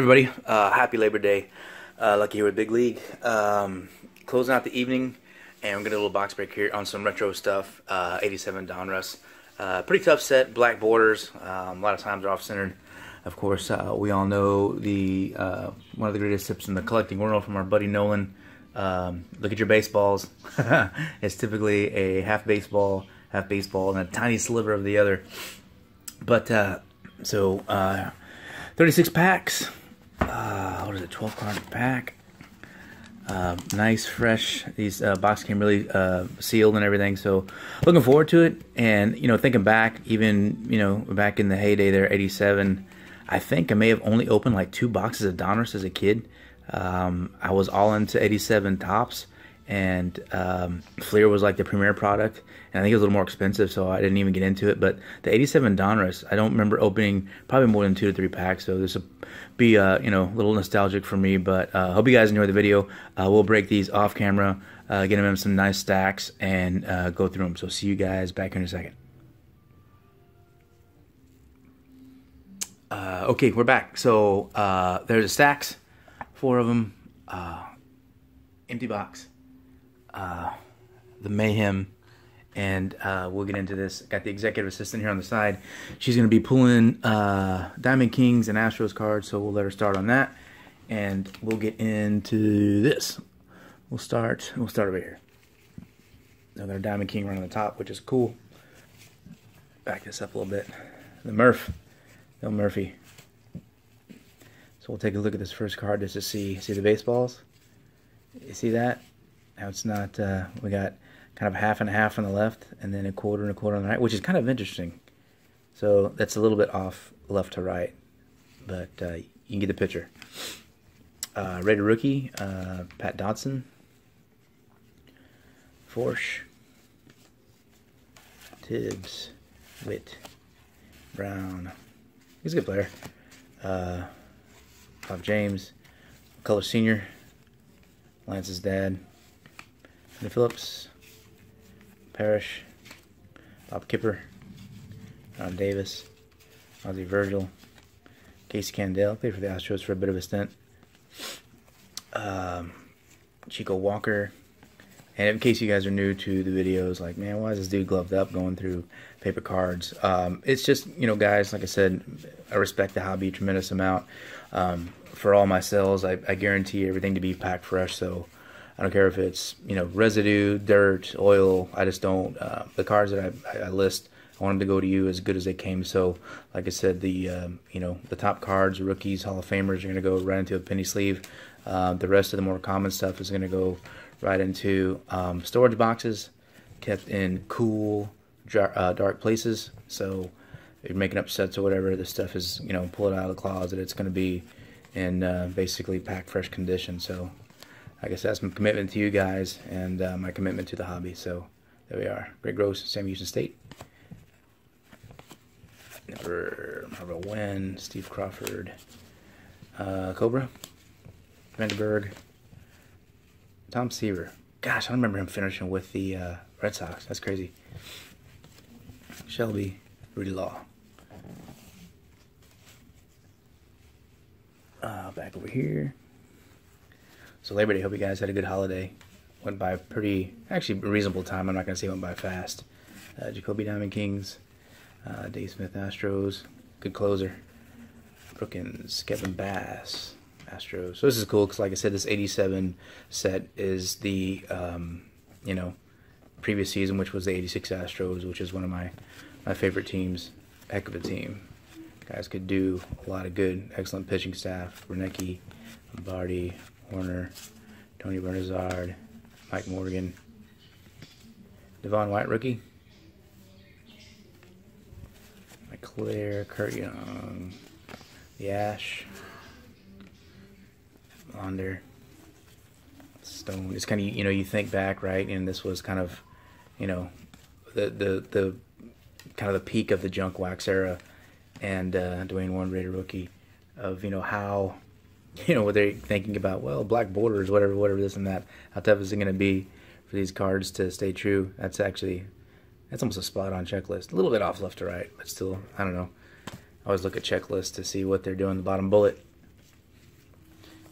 Everybody, happy Labor Day. Lucky here with Big League. Closing out the evening, and we're going to do a little box break here on some retro stuff. 87 Donruss. Pretty tough set, black borders. A lot of times they're off-centered. Of course, we all know the one of the greatest tips in the collecting world from our buddy Nolan. Look at your baseballs. It's typically a half baseball, and a tiny sliver of the other. But, 36 packs. What is it, 12 card pack? Nice, fresh. These box came really sealed and everything. So looking forward to it. And thinking back, even back in the heyday there, 87. I think I may have only opened like 2 boxes of Donruss as a kid. I was all into 87 Tops, and Fleer was like the premier product, and I think it was a little more expensive, so I didn't even get into it. But the 87 Donruss, I don't remember opening probably more than 2 to 3 packs, so this will be a little nostalgic for me. But hope you guys enjoy the video. We'll break these off camera, get them in some nice stacks, and go through them. So see you guys back in a second. Okay, we're back. So there's the stacks, 4 of them, empty box, the mayhem, and we'll get into this. Got the executive assistant here on the side. She's going to be pulling Diamond Kings and Astros cards, so we'll let her start on that, and we'll get into this. We'll start over here. Another Diamond King right on the top, which is cool. Back this up a little bit. The Murph. No Murphy. So we'll take a look at this first card just to see the baseballs. You see that? Now it's not, we got kind of half and a half on the left, and then a quarter and a quarter on the right, which is kind of interesting. So that's a little bit off left to right, but you can get the picture. Rated rookie, Pat Dodson. Forsh. Tibbs. Witt. Brown. He's a good player. Bob James, Color Senior, Lance's dad, Andy Phillips, Parrish, Bob Kipper, Ron Davis, Ozzie Virgil, Casey Candell, played for the Astros for a bit of a stint, Chico Walker. And in case you guys are new to the videos, like, man, why is this dude gloved up going through paper cards? It's just, guys, like I said, I respect the hobby a tremendous amount. For all my sales, I guarantee everything to be packed fresh, so I don't care if it's, residue, dirt, oil. I just don't, the cards that I list, I want them to go to you as good as they came. So, like I said, the top cards, rookies, Hall of Famers are going to go right into a penny sleeve. The rest of the more common stuff is going to go right into storage boxes, kept in cool, dark places. So if you're making up sets or whatever, this stuff is, pull it out of the closet. It's going to be in basically packed fresh condition. So I guess that's my commitment to you guys, and my commitment to the hobby. So there we are. Greg Gross, Sam Houston State. Marvel Wynn, Steve Crawford, Cobra, Vandenberg, Tom Seaver. Gosh, I remember him finishing with the Red Sox. That's crazy. Shelby, Rudy Law. Back over here. So Labor Day, hope you guys had a good holiday. Went by actually reasonable time. I'm not going to say went by fast. Jacoby Diamond Kings. Dave Smith Astros. Good closer. Brookins, Kevin Bass. Astros. So this is cool because, like I said, this 87 set is the previous season, which was the 86 Astros, which is one of my favorite teams. Heck of a team. Guys could do a lot of good, excellent pitching staff. Renecki, Lombardi, Warner, Tony Bernazard, Mike Morgan, Devon White, rookie. Mike Claire, Kurt Young, the Ash. Under Stone. It's kind of, you think back, right, and this was kind of, the kind of the peak of the junk wax era, and Dwayne Warren, rated rookie, of how, what they're thinking about, well, black borders, whatever this and that, how tough is it going to be for these cards to stay true? That's almost a spot on checklist. A little bit off left to right, but still, I don't know. I always look at checklists to see what they're doing. The bottom bullet.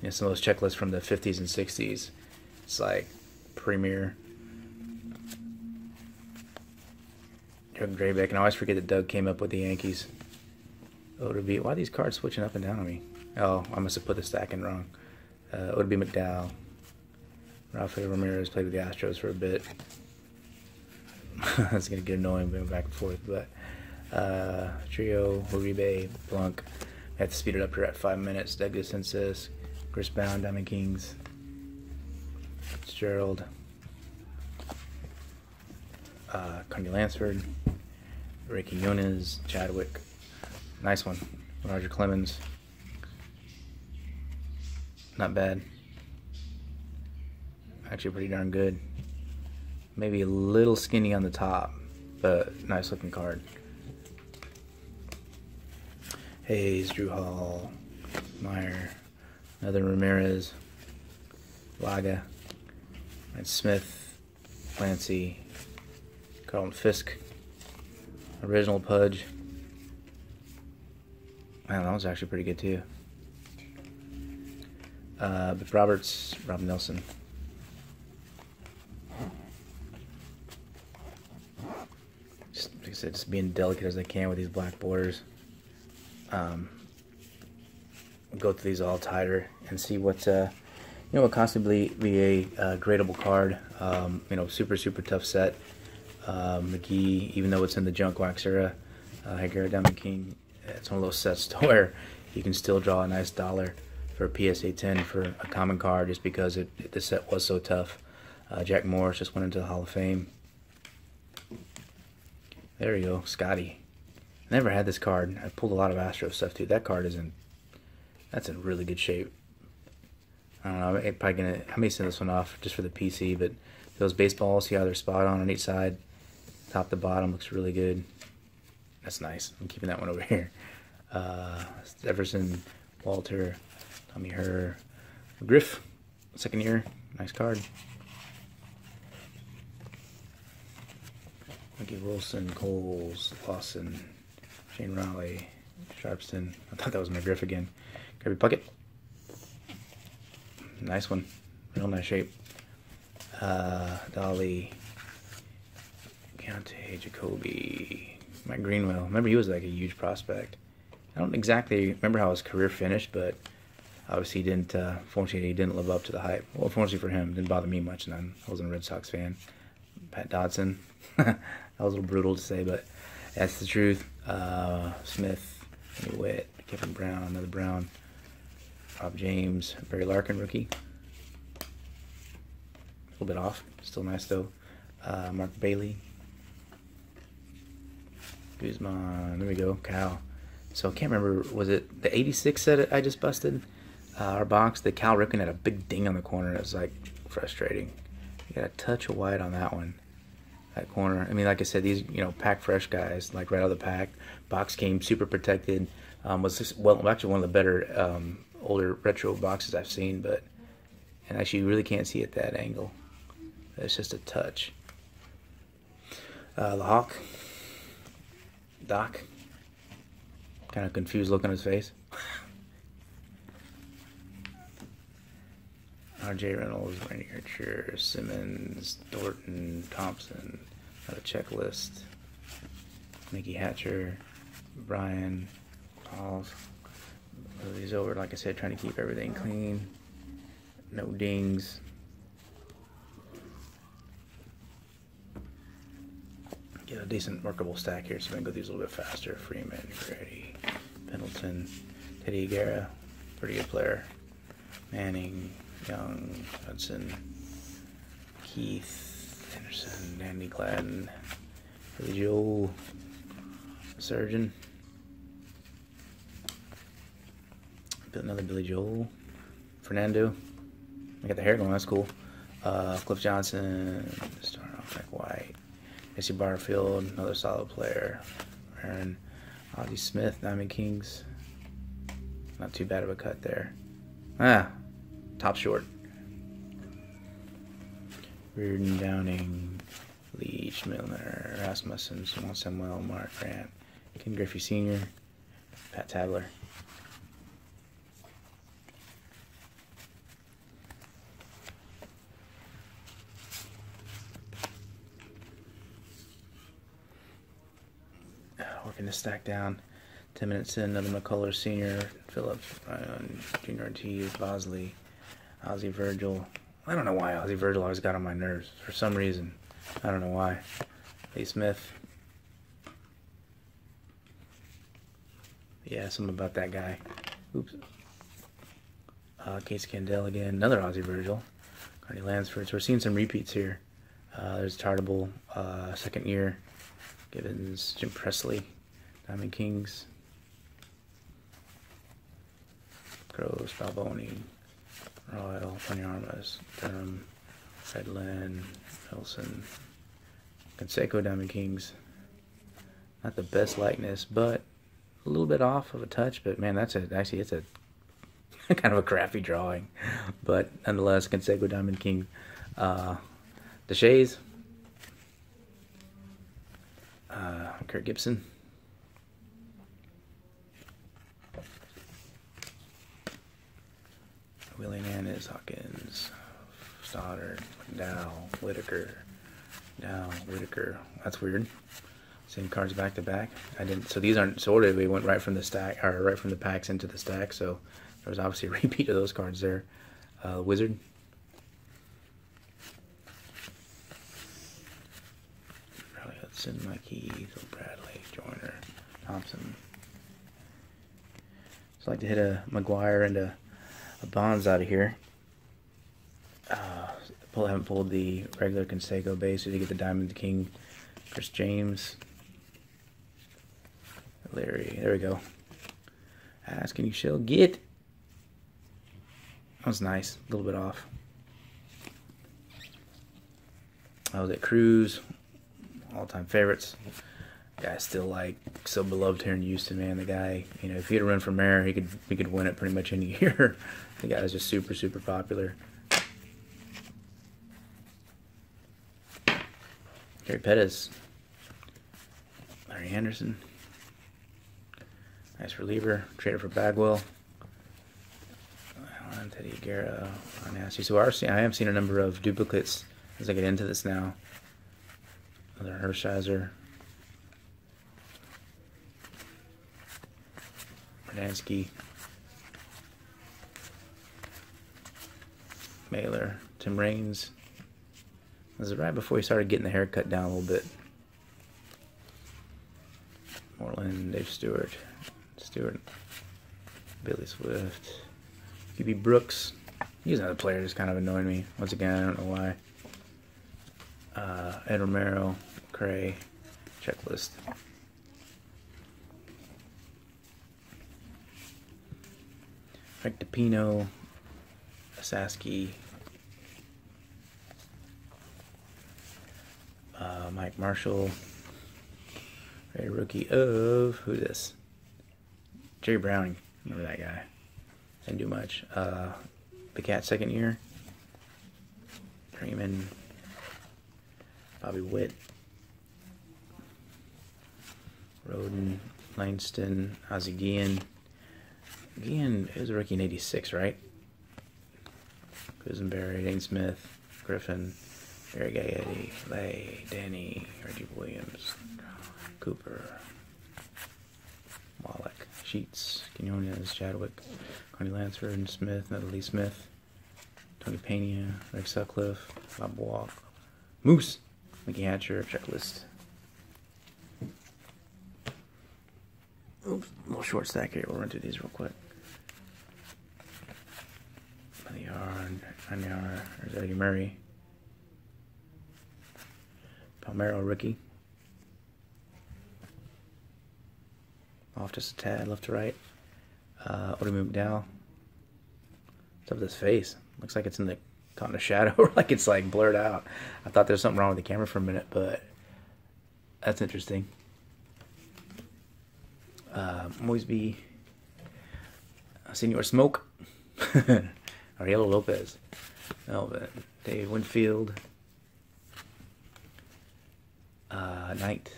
You know, some of those checklists from the 50s and 60s. It's like premier. Doug Drabek, and I always forget that Doug came up with the Yankees. ODB. Why are these cards switching up and down on me? Oh, I must have put the stack in wrong. ODB McDowell. Rafael Ramirez played with the Astros for a bit. That's going to get annoying going back and forth. But Trio, Uribe, Blanc. I have to speed it up here at 5 minutes. Doug DeSensis, Chris Brown, Diamond Kings, Fitzgerald, Connie Lansford, Ricky Yunez, Chadwick. Nice one. Roger Clemens. Not bad. Actually pretty darn good. Maybe a little skinny on the top, but nice looking card. Hayes, Drew Hall, Meyer, another Ramirez, Laga, and Smith, Clancy, Carlton Fisk, original Pudge. Man, that was actually pretty good too. But Roberts, Rob Nelson. Just, like I said, just being delicate as I can with these black borders. Go through these all tighter and see what what constantly be a gradable card. Super tough set. McGee, even though it's in the junk wax era, Hagar Diamond King, it's one of those sets to where you can still draw a nice dollar for a PSA 10 for a common card just because the set was so tough. Jack Morris just went into the Hall of Fame. There you go, Scotty. I never had this card. I pulled a lot of Astro stuff too. That card that's in really good shape. I don't know, I may send this one off just for the PC, but those baseballs, see how they're spot on each side, top to bottom, looks really good. That's nice. I'm keeping that one over here. Everson, Walter, Tommy Herr, Griff, second year, nice card. Mickey Wilson, Coles, Lawson, Shane Raleigh, Sharpston. I thought that was McGriff again. Kirby Puckett. Nice one. Real nice shape. Dolly, Keontae, Jacoby, Mike Greenwell. Remember, he was like a huge prospect. I don't exactly remember how his career finished, but obviously he didn't. Fortunately, he didn't live up to the hype. Well, fortunately for him, it didn't bother me much. None. I wasn't a Red Sox fan. Pat Dodson. That was a little brutal to say, but that's the truth. Smith, Kenny Witt, Kevin Brown, another Brown. Rob James, Barry Larkin, rookie. A little bit off, still nice though. Mark Bailey, Guzman. There we go. Cal. So I can't remember. Was it the '86 set I just busted? Our box. The Cal Ripken had a big ding on the corner. It was like frustrating. You got a touch of white on that one. That corner. I mean, like I said, these pack fresh guys, like right out of the pack. Box came super protected. Was this, well, actually one of the better older retro boxes I've seen, and actually you really can't see at that angle. It's just a touch. The Hawk, Doc, kind of confused look on his face. R.J. Reynolds, Randy Archer, Simmons, Thornton, Thompson, got a checklist. Mickey Hatcher, Brian, Pauls. These over, like I said, trying to keep everything clean. No dings. Get a decent workable stack here, so we can go through these a little bit faster. Freeman, Grady, Pendleton, Teddy Guerra, pretty good player. Manning, Young, Hudson, Keith, Anderson, Andy Gladden, Billy Joel, Surgeon. Another Billy Joel, Fernando. I got the hair going, that's cool. Cliff Johnson, starting off like White. Jesse Barfield, another solid player. Aaron, Ozzie Smith, Diamond Kings. Not too bad of a cut there. Top short. Reardon, Downing, Leach, Milner, Rasmussen, Simon Samuel, Mark Grant, Ken Griffey Sr., Pat Tabler. Getting the stack down. 10 minutes in, another McCullers Sr., Phillips, Junior Ortiz, Bosley, Ozzie Virgil. I don't know why Ozzie Virgil always got on my nerves. For some reason. I don't know why. Lee Smith. Yeah, something about that guy. Oops. Case Candell again. Another Ozzie Virgil. Carney Lansford. So we're seeing some repeats here. There's Tartable, second year. Gibbons, Jim Presley, Diamond Kings. Gross, Balboni, Royal, Panyarmas, Durham, Redland, Wilson, Canseco, Diamond Kings. Not the best likeness, but a little bit off of a touch. But man, it's a kind of a crappy drawing. But nonetheless, Canseco, Diamond King. Deshays, Kurt Gibson. Willie Nannis, Hawkins, Stoddard, Dow, Whitaker. That's weird. Same cards back to back. I didn't. So these aren't sorted. We went right from the stack, or right from the packs into the stack. So there was obviously a repeat of those cards there. Wizard. Riley Hudson, Mike Heath, Bradley, Joyner, Thompson. So I'd like to hit a McGuire and a Bonds out of here. Haven't pulled the regular Canseco base. So you get the Diamond King, Chris James, Larry. There we go. Ask and you shall get. That was nice. A little bit off. I was at Cruz. All-time favorites. Guy still like so beloved here in Houston, man. The guy, you know, if he had run for mayor, he could win it pretty much any year. The guy is just super popular. Gary Pettis, Larry Anderson, nice reliever, traded for Bagwell. Teddy Guerra, nasty. So I am seeing a number of duplicates as I get into this now. Another Hershiser. Berdansky, Mailer, Tim Raines. This is right before he started getting the haircut down a little bit. Moreland, Dave Stewart, Billy Swift, QB Brooks. He's another player that's kind of annoying me. Once again, I don't know why. Ed Romero, Cray, checklist. Frank DePino, Saski, Mike Marshall, a rookie of, who's this? Jerry Browning, remember that guy. Didn't do much. The Cat second year. Freeman, Bobby Witt, Roden, Langston, Ozzie Guillen. Guillen is a rookie in '86, right? Quisenberry, Dane Smith, Griffin, Gary Gaetti, Lay, Danny, Reggie Williams, Cooper, Wallach, Sheets, Quinones, Chadwick, Carney Lansford, Smith, Natalie Smith, Tony Pena, Rick Sutcliffe, Bob Walk, Moose, Mickey Hatcher, checklist. Oops, a little short stack here. We'll run through these real quick. Anyar, there's Eddie Murray. Palmeiro, rookie. Off just a tad, left to right. Odom McDowell. What's up with his face? Looks like it's caught in a shadow, or like it's like blurred out. I thought there was something wrong with the camera for a minute, but that's interesting. Moisby, Senor Smoke, Ariel Lopez, Melvin, Dave Winfield, Knight.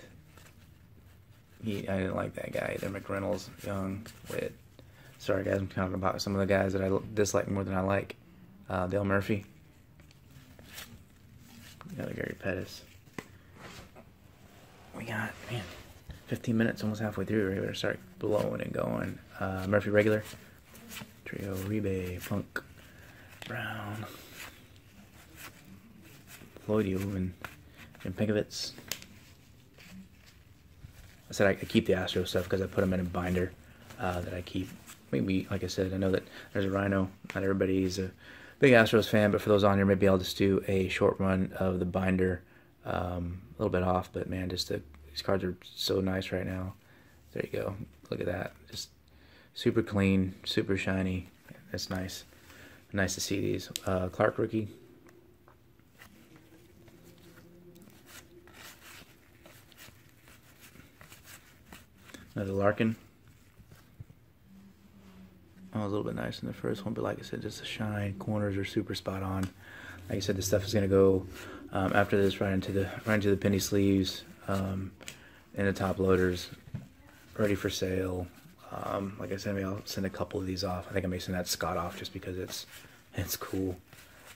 I didn't like that guy either. McReynolds, Young, Witt. Sorry guys, I'm talking about some of the guys that I dislike more than I like. Dale Murphy, another Gary Pettis. We got, man, 15 minutes, almost halfway through. We better start blowing and going. Murphy regular. Trio, Rebe, Funk, Brown, Floyd and Jim Pinkovitz. I said I keep the Astro stuff because I put them in a binder that I keep. Maybe, like I said, I know that there's a Rhino. Not everybody's a big Astros fan, but for those on here, maybe I'll just do a short run of the binder. A little bit off, but man, just these cards are so nice right now. There you go. Look at that. Just super clean, super shiny. That's nice. Nice to see these. Clark rookie. Another Larkin. Oh, a little bit nice in the first one, but like I said, just the shine. Corners are super spot on. Like I said, this stuff is gonna go after this right into the penny sleeves and the top loaders, ready for sale. Like I said, maybe I'll send a couple of these off. I think I may send that Scott off just because it's cool.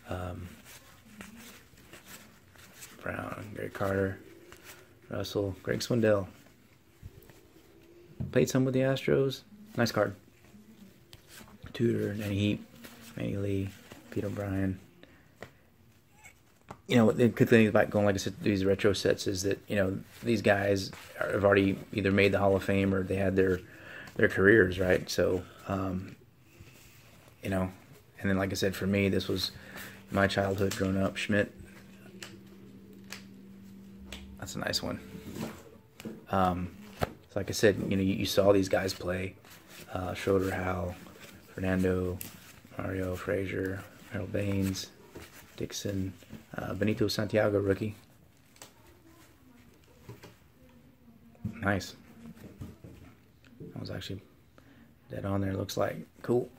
Brown, Gary Carter, Russell, Greg Swindell. Played some with the Astros. Nice card. Tudor, Danny Heap, Manny Lee, Pete O'Brien. You know, the good thing about going, like I said, these retro sets is that, you know, these guys have already either made the Hall of Fame or they had their careers, right? So, you know, and then like I said, for me, this was my childhood growing up. Schmidt. That's a nice one. So like I said, you know, you saw these guys play. Schroeder, Howell, Fernando, Mario, Frazier, Harold Baines, Dixon, Benito Santiago rookie. Nice. That was actually dead on there, looks like. Cool.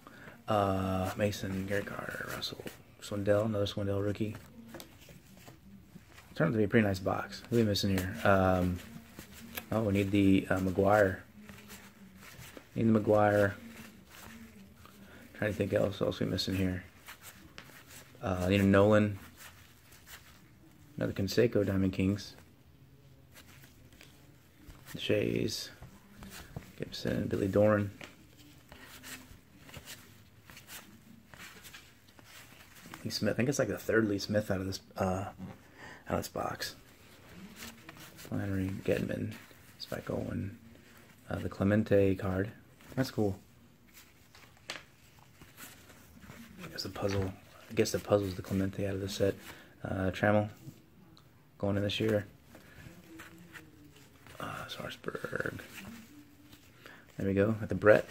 Mason, Gary Carter, Russell, Swindell, another Swindell rookie. Turned out to be a pretty nice box. What are we missing here? Oh, we need the McGuire. Need the McGuire. Trying to think else we missing here. Need a Nolan. Another Canseco Diamond Kings. The Shays. Gibson, Billy Doran. Lee Smith. I think it's like the third Lee Smith out of this box. Flannery, Gedman, Spike Owen, the Clemente card. That's cool. I guess the puzzle's the Clemente out of the set. Trammell going in this year. Sarsberg. There we go. At the Brett.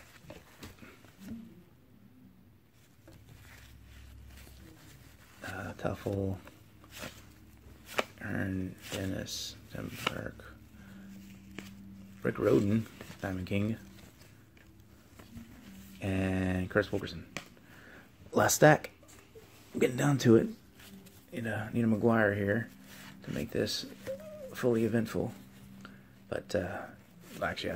Tuffle. Aaron Dennis. Tim Burke. Rick Roden. Diamond King. And Curtis Wilkerson. Last stack. I'm getting down to it. Need a McGuire here to make this fully eventful. But actually,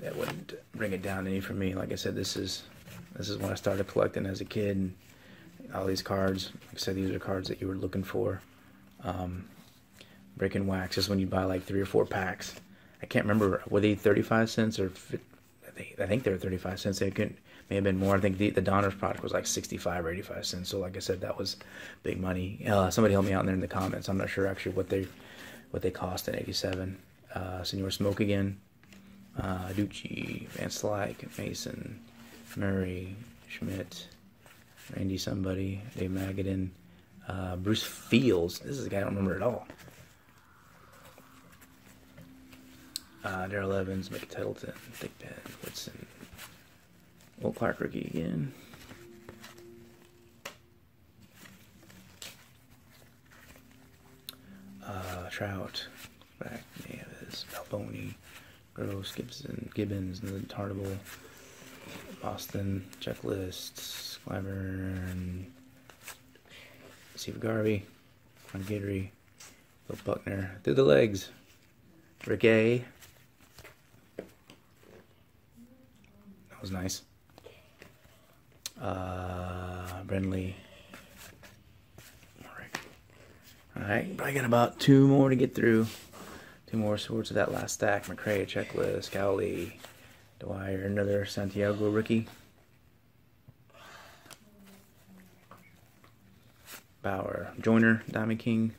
that wouldn't bring it down any for me. Like I said, this is when I started collecting as a kid. And all these cards, like I said, these are cards that you were looking for. Breaking wax is when you buy like 3 or 4 packs. I can't remember, were they 35 cents or I think they were 35 cents. They may have been more. I think the Donruss product was like 65 or 85 cents. So like I said, that was big money. Somebody help me out in there in the comments. I'm not sure actually what they cost in '87. Senor Smoke again. Ducci, Van Slyke, Mason, Murray, Schmidt, Randy somebody, Dave Magadan, Bruce Fields. This is a guy I don't remember at all. Darrell Evans, Mickey Tettleton, Dick Penn, Whitson, Will Clark rookie again. Trout, back, Neves, Balboni, Gross, Gibbons, Tartable, Boston, Checklist, Clyburn, Steve Garvey, Ron Guidry, Bill Buckner, through the legs, Rick A. That was nice. Brenly. Alright, probably got about 2 more to get through. 2 more swords of that last stack. McRae, checklist. Cowley, Dwyer, another Santiago rookie. Bauer, Joyner, Diamond King.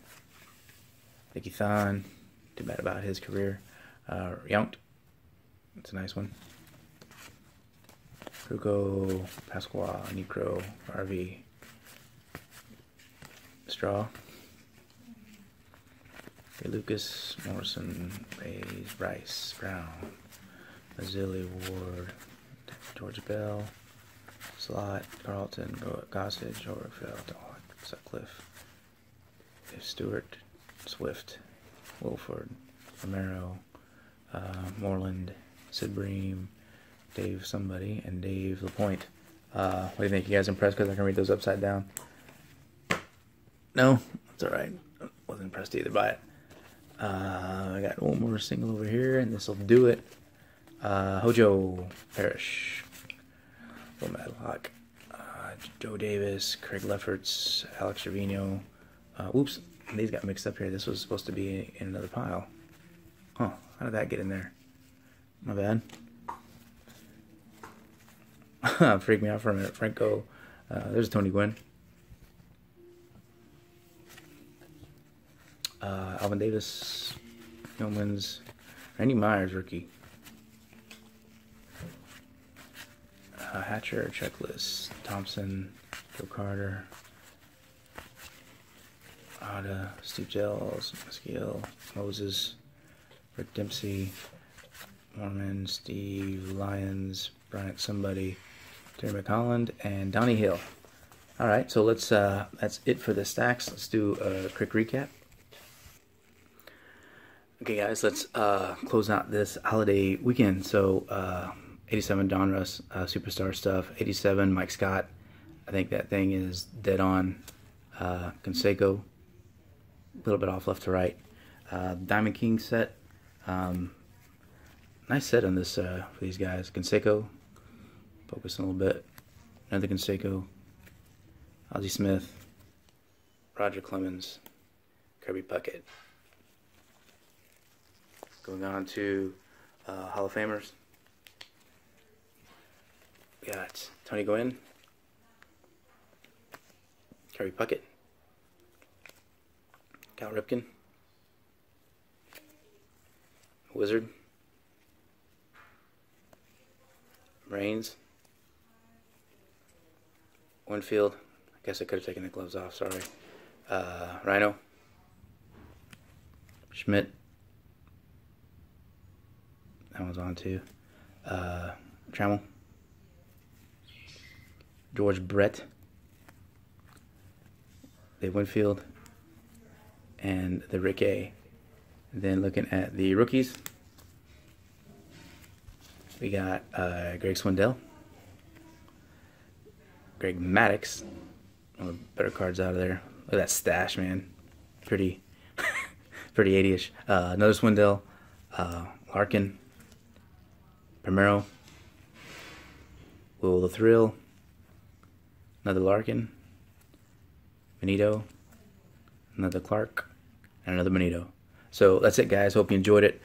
Nicky Thon, too bad about his career. Yount, that's a nice one. Ruko, Pasqua, Necro, RV. Straw. Ray Lucas, Morrison, Bays, Rice, Brown, Mazzilli, Ward, George Bell, Slot, Carlton, Gossage, Overfield, Sutcliffe, Dave Stewart, Swift, Wilford, Romero, Moreland, Sid Bream, Dave somebody, and Dave LaPointe. What do you think? You guys impressed because I can read those upside down? No? That's alright. Wasn't impressed either by it. I got one more single over here, and this will do it. Hojo Parrish, Will Madlock, Joe Davis, Craig Lefferts, Alex Trevino. Whoops, these got mixed up here. This was supposed to be in another pile. Huh, how did that get in there? My bad. Freaked me out for a minute. Franco, there's Tony Gwynn. Alvin Davis, Yeomans, Randy Myers, rookie. Hatcher, checklist. Thompson, Joe Carter, Ada, Steve Gels, Skill, Moses, Rick Dempsey, Mormon, Steve Lyons, Bryant somebody, Terry McHolland, and Donnie Hill. Alright, so let's that's it for the stacks. Let's do a quick recap. Okay guys, let's close out this holiday weekend. So 87 Donruss Superstar stuff, 87 Mike Scott, I think that thing is dead on. Canseco, a little bit off left to right. Diamond King set, nice set on this for these guys. Canseco, focus a little bit. Another Canseco, Ozzie Smith, Roger Clemens, Kirby Puckett. Going on to Hall of Famers. We got Tony Gwynn, Kirby Puckett, Cal Ripken, Wizard, Reigns, Winfield. I guess I could have taken the gloves off, sorry. Rhino, Schmidt. That one's on too. Trammell, George Brett, Dave Winfield, and the Rick A. And then looking at the rookies, we got Greg Swindell, Greg Maddux, one of the better cards out of there. Look at that stash, man. Pretty, pretty 80-ish. Another Swindell, Larkin, Primero, Will the Thrill, another Larkin, Benito, another Clark, and another Benito. So that's it, guys. Hope you enjoyed it.